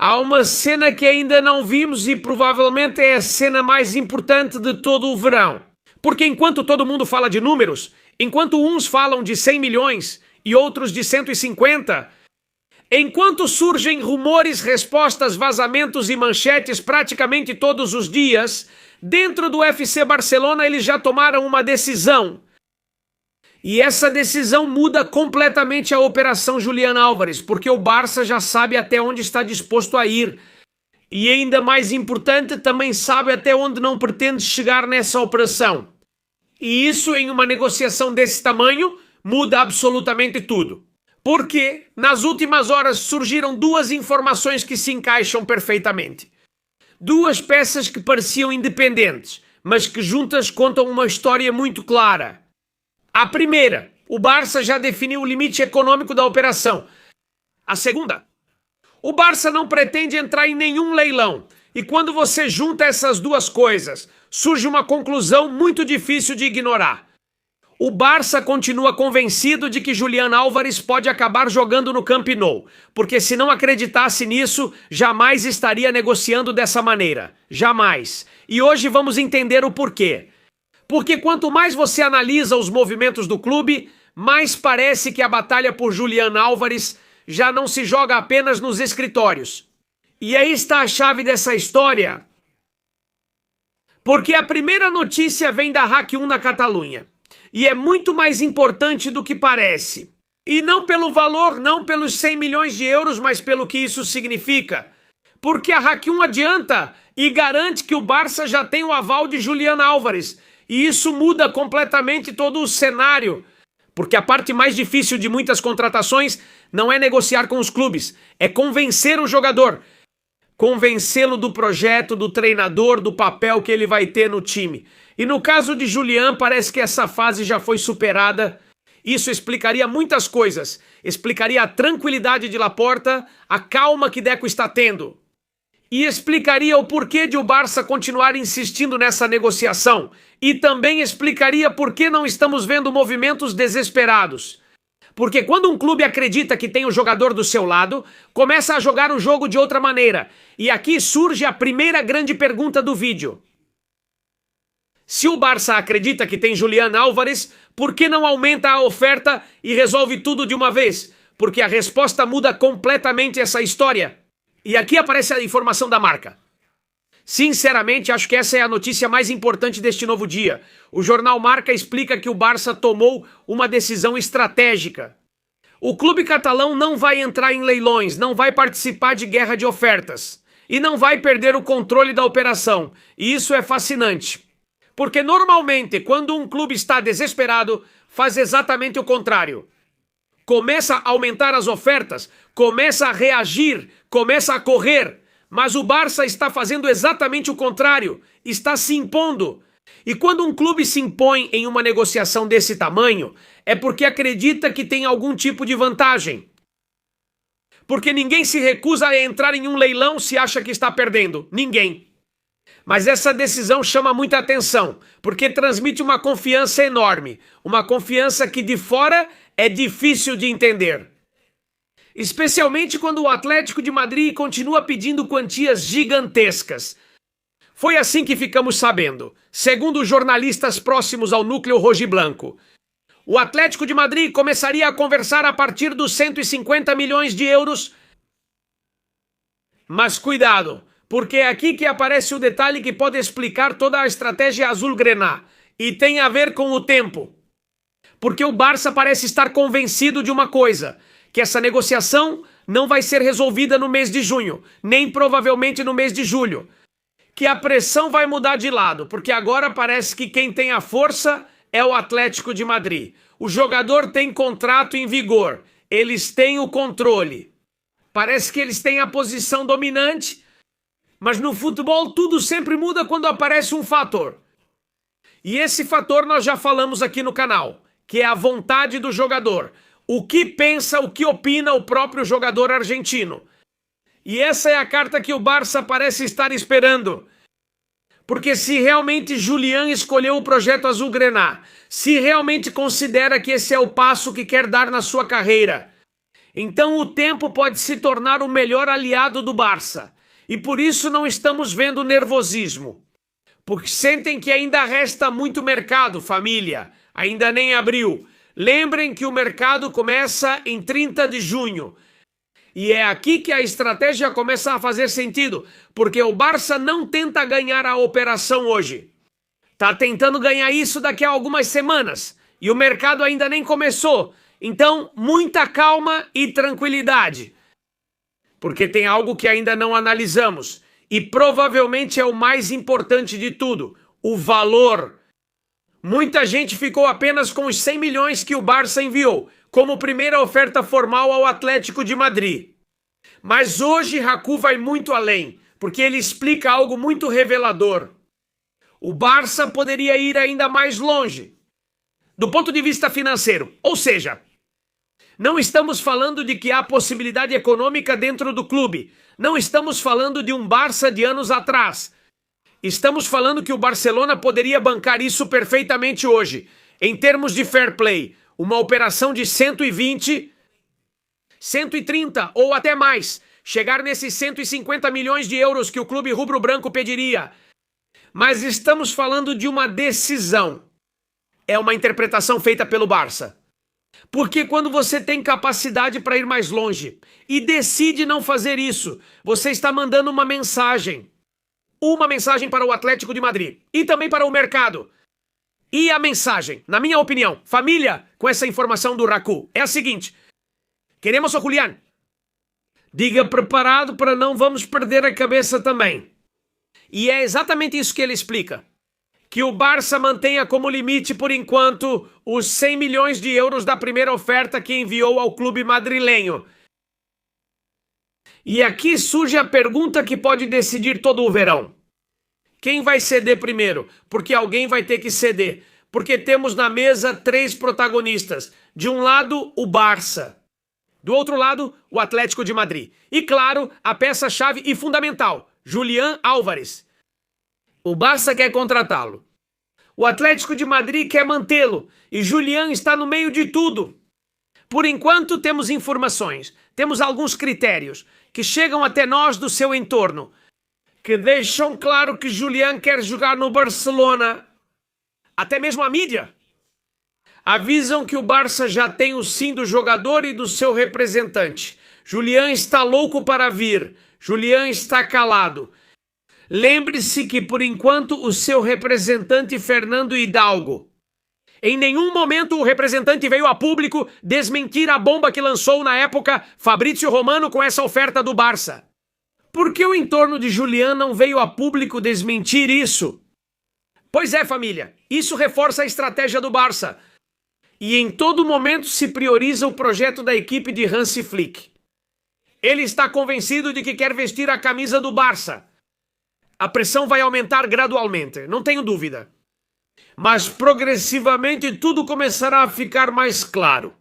Há uma cena que ainda não vimos e provavelmente é a cena mais importante de todo o verão. Porque enquanto todo mundo fala de números, enquanto uns falam de 100 milhões e outros de 150, enquanto surgem rumores, respostas, vazamentos e manchetes praticamente todos os dias, dentro do FC Barcelona eles já tomaram uma decisão. E essa decisão muda completamente a operação Julián Álvares, porque o Barça já sabe até onde está disposto a ir. E ainda mais importante, também sabe até onde não pretende chegar nessa operação. E isso, em uma negociação desse tamanho, muda absolutamente tudo. Porque nas últimas horas surgiram duas informações que se encaixam perfeitamente. Duas peças que pareciam independentes, mas que juntas contam uma história muito clara. A primeira, o Barça já definiu o limite econômico da operação. A segunda, o Barça não pretende entrar em nenhum leilão. E quando você junta essas duas coisas, surge uma conclusão muito difícil de ignorar. O Barça continua convencido de que Julián Álvares pode acabar jogando no Camp Nou, porque se não acreditasse nisso, jamais estaria negociando dessa maneira. Jamais. E hoje vamos entender o porquê. Porque quanto mais você analisa os movimentos do clube, mais parece que a batalha por Julián Álvares já não se joga apenas nos escritórios. E aí está a chave dessa história. Porque a primeira notícia vem da RAC 1 na Catalunha. E é muito mais importante do que parece. E não pelo valor, não pelos 100 milhões de euros, mas pelo que isso significa. Porque a RAC 1 adianta e garante que o Barça já tem o aval de Julián Álvares. E isso muda completamente todo o cenário. Porque a parte mais difícil de muitas contratações não é negociar com os clubes, é convencer o jogador. Convencê-lo do projeto, do treinador, do papel que ele vai ter no time. E no caso de Julián, parece que essa fase já foi superada. Isso explicaria muitas coisas. Explicaria a tranquilidade de Laporta, a calma que Deco está tendo. E explicaria o porquê de o Barça continuar insistindo nessa negociação. E também explicaria por que não estamos vendo movimentos desesperados. Porque quando um clube acredita que tem o jogador do seu lado, começa a jogar o jogo de outra maneira. E aqui surge a primeira grande pergunta do vídeo. Se o Barça acredita que tem Julián Álvares, por que não aumenta a oferta e resolve tudo de uma vez? Porque a resposta muda completamente essa história. E aqui aparece a informação da marca. Sinceramente, acho que essa é a notícia mais importante deste novo dia. O jornal Marca explica que o Barça tomou uma decisão estratégica. O clube catalão não vai entrar em leilões, não vai participar de guerra de ofertas. E não vai perder o controle da operação. E isso é fascinante. Porque normalmente, quando um clube está desesperado, faz exatamente o contrário. Começa a aumentar as ofertas, começa a reagir, começa a correr. Mas o Barça está fazendo exatamente o contrário, está se impondo. E quando um clube se impõe em uma negociação desse tamanho, é porque acredita que tem algum tipo de vantagem. Porque ninguém se recusa a entrar em um leilão se acha que está perdendo. Ninguém. Mas essa decisão chama muita atenção, porque transmite uma confiança enorme. Uma confiança que de fora é difícil de entender. Especialmente quando o Atlético de Madrid continua pedindo quantias gigantescas. Foi assim que ficamos sabendo, segundo jornalistas próximos ao núcleo rojiblanco. O Atlético de Madrid começaria a conversar a partir dos 150 milhões de euros. Mas cuidado, porque é aqui que aparece o detalhe que pode explicar toda a estratégia azul-grená. E tem a ver com o tempo. Porque o Barça parece estar convencido de uma coisa, que essa negociação não vai ser resolvida no mês de junho, nem provavelmente no mês de julho. Que a pressão vai mudar de lado, porque agora parece que quem tem a força é o Atlético de Madrid. O jogador tem contrato em vigor, eles têm o controle. Parece que eles têm a posição dominante, mas no futebol tudo sempre muda quando aparece um fator. E esse fator nós já falamos aqui no canal, que é a vontade do jogador. O que pensa, o que opina o próprio jogador argentino. E essa é a carta que o Barça parece estar esperando. Porque se realmente Julián escolheu o projeto azul-grená, se realmente considera que esse é o passo que quer dar na sua carreira, Então o tempo pode se tornar o melhor aliado do Barça. E por isso não estamos vendo nervosismo. Porque sentem que ainda resta muito mercado, família. Ainda nem abriu. Lembrem que o mercado começa em 30 de junho. E é aqui que a estratégia começa a fazer sentido. Porque o Barça não tenta ganhar a operação hoje. Está tentando ganhar isso daqui a algumas semanas. E o mercado ainda nem começou. Então, muita calma e tranquilidade. Porque tem algo que ainda não analisamos. E provavelmente é o mais importante de tudo. O valor. Muita gente ficou apenas com os 100 milhões que o Barça enviou, como primeira oferta formal ao Atlético de Madrid. Mas hoje Raku vai muito além, porque ele explica algo muito revelador. O Barça poderia ir ainda mais longe, do ponto de vista financeiro. Ou seja, não estamos falando de que há possibilidade econômica dentro do clube. Não estamos falando de um Barça de anos atrás. Estamos falando que o Barcelona poderia bancar isso perfeitamente hoje. Em termos de fair play, uma operação de 120, 130 ou até mais. Chegar nesses 150 milhões de euros que o clube rubro-branco pediria. Mas estamos falando de uma decisão. É uma interpretação feita pelo Barça. Porque quando você tem capacidade para ir mais longe e decide não fazer isso, você está mandando uma mensagem. Uma mensagem para o Atlético de Madrid e também para o mercado. E a mensagem, na minha opinião, família, com essa informação do Raku, é a seguinte. Queremos o Julián. Diga preparado para não vamos perder a cabeça também. E é exatamente isso que ele explica. Que o Barça mantenha como limite, por enquanto, os 100 milhões de euros da primeira oferta que enviou ao clube madrilenho. E aqui surge a pergunta que pode decidir todo o verão. Quem vai ceder primeiro? Porque alguém vai ter que ceder. Porque temos na mesa 3 protagonistas. De um lado, o Barça. Do outro lado, o Atlético de Madrid. E claro, a peça-chave e fundamental, Julián Álvares. O Barça quer contratá-lo. O Atlético de Madrid quer mantê-lo. E Julián está no meio de tudo. Por enquanto, temos informações. Temos alguns critérios que chegam até nós do seu entorno, que deixam claro que Julián quer jogar no Barcelona. Até mesmo a mídia. Avisam que o Barça já tem o sim do jogador e do seu representante. Julián está louco para vir. Julián está calado. Lembre-se que, por enquanto, o seu representante Fernando Hidalgo. Em nenhum momento o representante veio a público desmentir a bomba que lançou na época Fabrício Romano com essa oferta do Barça. Por que o entorno de Julián não veio a público desmentir isso? Pois é, família, isso reforça a estratégia do Barça. E em todo momento se prioriza o projeto da equipe de Hansi Flick. Ele está convencido de que quer vestir a camisa do Barça. A pressão vai aumentar gradualmente, não tenho dúvida. Mas progressivamente tudo começará a ficar mais claro.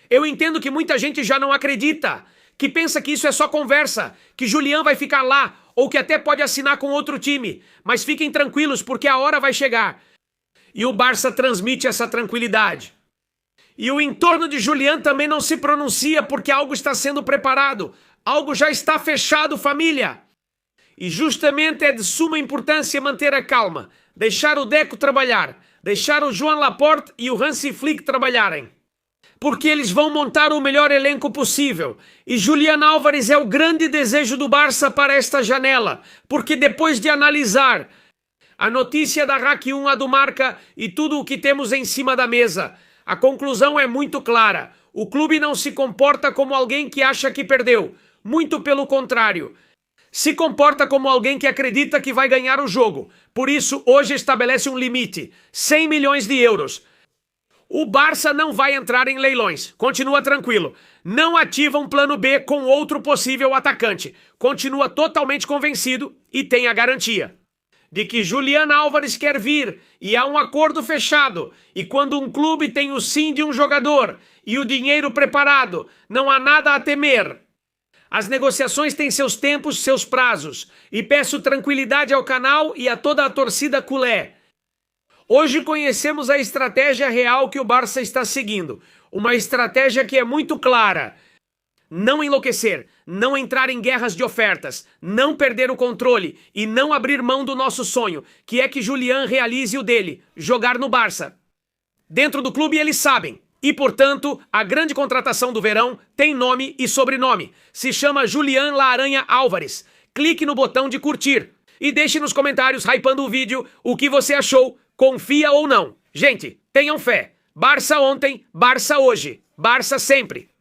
Eu entendo que muita gente já não acredita, que pensa que isso é só conversa, que Julián vai ficar lá, ou que até pode assinar com outro time. Mas fiquem tranquilos, porque a hora vai chegar. E o Barça transmite essa tranquilidade. E o entorno de Julián também não se pronuncia porque algo está sendo preparado. Algo já está fechado, família. E justamente é de suma importância manter a calma, deixar o Deco trabalhar, deixar o Joan Laporte e o Hansi Flick trabalharem. Porque eles vão montar o melhor elenco possível. E Julián Álvares é o grande desejo do Barça para esta janela. Porque depois de analisar a notícia da RAC 1, a do Marca e tudo o que temos em cima da mesa, a conclusão é muito clara. O clube não se comporta como alguém que acha que perdeu. Muito pelo contrário. Se comporta como alguém que acredita que vai ganhar o jogo. Por isso, hoje estabelece um limite. 100 milhões de euros. O Barça não vai entrar em leilões. Continua tranquilo. Não ativa um plano B com outro possível atacante. Continua totalmente convencido e tem a garantia de que Julián Álvares quer vir e há um acordo fechado. E quando um clube tem o sim de um jogador e o dinheiro preparado, não há nada a temer. As negociações têm seus tempos, seus prazos. E peço tranquilidade ao canal e a toda a torcida culé. Hoje conhecemos a estratégia real que o Barça está seguindo. Uma estratégia que é muito clara. não enlouquecer, não entrar em guerras de ofertas, não perder o controle e não abrir mão do nosso sonho, que é que Julián realize o dele, jogar no Barça. Dentro do clube eles sabem. E, portanto, a grande contratação do verão tem nome e sobrenome. Se chama Julián La Aranha Álvares. Clique no botão de curtir e deixe nos comentários, hypando o vídeo, o que você achou, confia ou não. Gente, tenham fé. Barça ontem, Barça hoje. Barça sempre.